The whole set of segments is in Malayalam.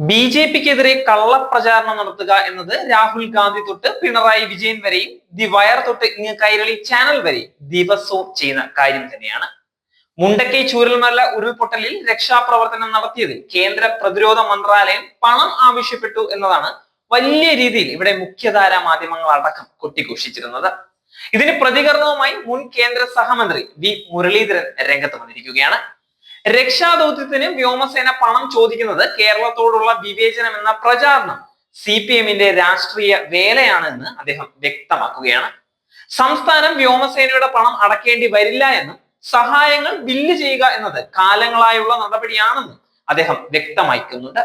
ബി.ജെ.പിക്കെതിരെ കള്ളപ്രചാരണം നടത്തുക എന്നത് രാഹുൽ ഗാന്ധി തൊട്ട് പിണറായി വിജയൻ വരെയും ദി വയർ തൊട്ട് ഇങ്ങ് കൈരളി ചാനൽ വരെ ദിവസവും ചെയ്യുന്ന കാര്യം തന്നെയാണ്. മുണ്ടക്കൈ ചൂരൽമല ഉരുൾപൊട്ടലിൽ രക്ഷാപ്രവർത്തനം നടത്തിയതിൽ കേന്ദ്ര പ്രതിരോധ മന്ത്രാലയം പണം ആവശ്യപ്പെട്ടു എന്നതാണ് വലിയ രീതിയിൽ ഇവിടെ മുഖ്യധാര മാധ്യമങ്ങൾ അടക്കം കൊട്ടിഘോഷിച്ചിരുന്നത്. ഇതിന് പ്രതികരണവുമായി മുൻ കേന്ദ്ര സഹമന്ത്രി വി മുരളീധരൻ രംഗത്ത് വന്നിരിക്കുകയാണ്. രക്ഷാദൗത്യത്തിന് വ്യോമസേന പണം ചോദിക്കുന്നത് കേരളത്തോടുള്ള വിവേചനം എന്ന പ്രചാരണം CPM-ന്റെ രാഷ്ട്രീയ വേലയാണ് എന്ന് അദ്ദേഹം വ്യക്തമാക്കുകയാണ്. സംസ്ഥാനം വ്യോമസേനയുടെ പണം അടക്കേണ്ടി വരില്ല എന്നും സഹായങ്ങൾ ബില്ല് ചെയ്യുക എന്നത് കാലങ്ങളായുള്ള നടപടിയാണെന്നും അദ്ദേഹം വ്യക്തമാക്കുന്നുണ്ട്.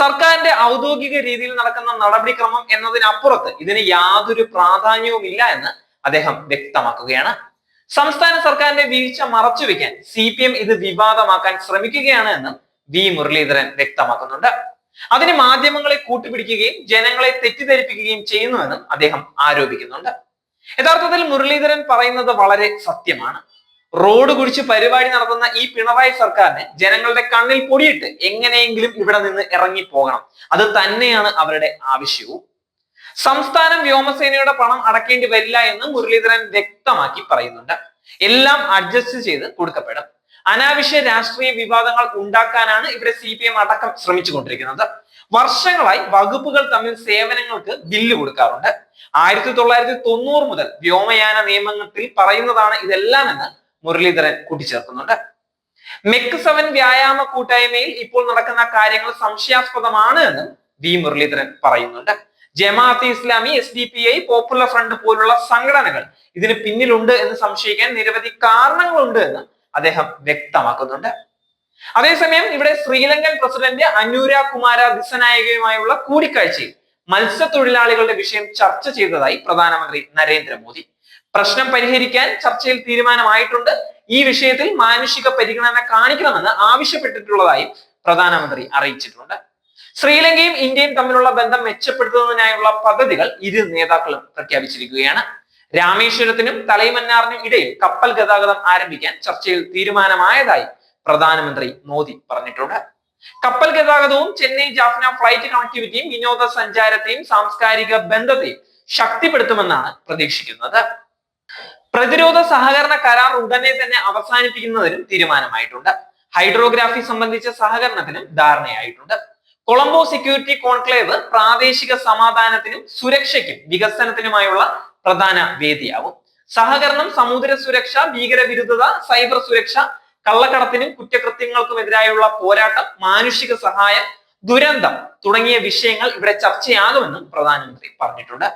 സർക്കാരിന്റെ ഔദ്യോഗിക രീതിയിൽ നടക്കുന്ന നടപടിക്രമം എന്നതിനപ്പുറത്ത് ഇതിന് യാതൊരു പ്രാധാന്യവും ഇല്ല എന്ന് അദ്ദേഹം വ്യക്തമാക്കുകയാണ്. സംസ്ഥാന സർക്കാരിന്റെ വീഴ്ച മറച്ചുവെക്കാൻ CPM ഇത് വിവാദമാക്കാൻ ശ്രമിക്കുകയാണ് എന്നും വി മുരളീധരൻ വ്യക്തമാക്കുന്നുണ്ട്. അതിന് മാധ്യമങ്ങളെ കൂട്ടുപിടിക്കുകയും ജനങ്ങളെ തെറ്റിദ്ധരിപ്പിക്കുകയും ചെയ്യുന്നുവെന്നും അദ്ദേഹം ആരോപിക്കുന്നുണ്ട്. യഥാർത്ഥത്തിൽ മുരളീധരൻ പറയുന്നത് വളരെ സത്യമാണ്. റോഡ് കുഴിച്ച് പരിപാടി നടത്തുന്ന ഈ പിണറായി സർക്കാരിന് ജനങ്ങളുടെ കണ്ണിൽ പൊടിയിട്ട് എങ്ങനെയെങ്കിലും ഇവിടെ നിന്ന് ഇറങ്ങി പോകണം. അത് തന്നെയാണ് അവരുടെ ആവശ്യവും. സംസ്ഥാനം വ്യോമസേനയുടെ പണം അടക്കേണ്ടി വരില്ല എന്ന് മുരളീധരൻ വ്യക്തമാക്കി പറയുന്നുണ്ട്. എല്ലാം അഡ്ജസ്റ്റ് ചെയ്ത് കൊടുക്കപ്പെടും. അനാവശ്യ രാഷ്ട്രീയ വിവാദങ്ങൾ ഉണ്ടാക്കാനാണ് ഇവിടെ CPM അടക്കം ശ്രമിച്ചുകൊണ്ടിരിക്കുന്നത്. വർഷങ്ങളായി വകുപ്പുകൾ തമ്മിൽ സേവനങ്ങൾക്ക് ബില്ല് കൊടുക്കാറുണ്ട്. 1990 മുതൽ വ്യോമയാന നിയമത്തിൽ പറയുന്നതാണ് ഇതെല്ലാം എന്ന് മുരളീധരൻ കൂട്ടിച്ചേർക്കുന്നുണ്ട്. മെക് 7 വ്യായാമ കൂട്ടായ്മയിൽ ഇപ്പോൾ നടക്കുന്ന കാര്യങ്ങൾ സംശയാസ്പദമാണ് എന്നും വി മുരളീധരൻ പറയുന്നുണ്ട്. Jamaat-e Islami, SDPI, popular front പോലുള്ള സംഘടനകൾ ഇതിന് പിന്നിലുണ്ട് എന്ന് സംശയിക്കാൻ നിരവധി കാരണങ്ങളുണ്ട് എന്ന് അദ്ദേഹം വ്യക്തമാക്കുന്നുണ്ട്. അതേസമയം ഇവിടെ ശ്രീലങ്കൻ പ്രസിഡന്റ് അനൂര കുമാര ദിസനായകയുമായുള്ള കൂടിക്കാഴ്ചയിൽ മത്സ്യത്തൊഴിലാളികളുടെ വിഷയം ചർച്ച ചെയ്തതായി പ്രധാനമന്ത്രി നരേന്ദ്രമോദി. പ്രശ്നം പരിഹരിക്കാൻ ചർച്ചയിൽ തീരുമാനമായിട്ടുണ്ട്. ഈ വിഷയത്തിൽ മാനുഷിക പരിഗണന കാണിക്കണമെന്ന് ആവശ്യപ്പെട്ടിട്ടുള്ളതായി പ്രധാനമന്ത്രി അറിയിച്ചിട്ടുണ്ട്. ശ്രീലങ്കയും ഇന്ത്യയും തമ്മിലുള്ള ബന്ധം മെച്ചപ്പെടുത്തുന്നതിനായുള്ള പദ്ധതികൾ ഇരു നേതാക്കളും പ്രഖ്യാപിച്ചിരിക്കുകയാണ്. രാമേശ്വരത്തിനും തലൈമന്നാറിനും ഇടയിൽ കപ്പൽ ഗതാഗതം ആരംഭിക്കാൻ ചർച്ചയിൽ തീരുമാനമായതായി പ്രധാനമന്ത്രി മോദി പറഞ്ഞിട്ടുണ്ട്. കപ്പൽ ഗതാഗതവും ചെന്നൈ ജാഫ്ന ഫ്ലൈറ്റ് കണക്ടിവിറ്റിയും വിനോദസഞ്ചാരത്തെയും സാംസ്കാരിക ബന്ധത്തെയും ശക്തിപ്പെടുത്തുമെന്നാണ് പ്രതീക്ഷിക്കുന്നത്. പ്രതിരോധ സഹകരണ കരാർ ഉടനെ തന്നെ അവസാനിപ്പിക്കുന്നതിനും തീരുമാനമായിട്ടുണ്ട്. ഹൈഡ്രോഗ്രാഫി സംബന്ധിച്ച സഹകരണത്തിനും ധാരണയായിട്ടുണ്ട്. കൊളംബോ സെക്യൂരിറ്റി കോൺക്ലേവ് പ്രാദേശിക സമാധാനത്തിനും സുരക്ഷയ്ക്കും വികസനത്തിനുമായുള്ള പ്രധാന വേദിയാവും. സഹകരണം സമുദ്ര സുരക്ഷ, ഭീകരവിരുദ്ധത, സൈബർ സുരക്ഷ, കള്ളക്കടത്തിനും കുറ്റകൃത്യങ്ങൾക്കുമെതിരായുള്ള പോരാട്ടം, മാനുഷിക സഹായം, ദുരന്തം തുടങ്ങിയ വിഷയങ്ങൾ ഇവിടെ ചർച്ചയാകുമെന്നും പ്രധാനമന്ത്രി പറഞ്ഞിട്ടുണ്ട്.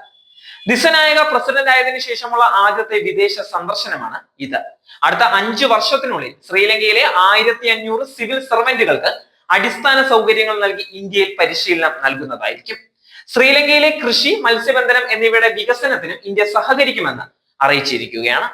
ദിസനായക പ്രസിഡന്റ് ആയതിനു ശേഷമുള്ള ആദ്യത്തെ വിദേശ സന്ദർശനമാണ് ഇത്. അടുത്ത 5 വർഷത്തിനുള്ളിൽ ശ്രീലങ്കയിലെ 1500 സിവിൽ സർവന്റുകൾക്ക് അടിസ്ഥാന സൗകര്യങ്ങൾ നൽകി ഇന്ത്യയിൽ പരിശീലനം നൽകുന്നതായിരിക്കും. ശ്രീലങ്കയിലെ കൃഷി, മത്സ്യബന്ധനം എന്നിവയുടെ വികസനത്തിന് ഇന്ത്യ സഹകരിക്കുമെന്ന് അറിയിച്ചിരിക്കുകയാണ്.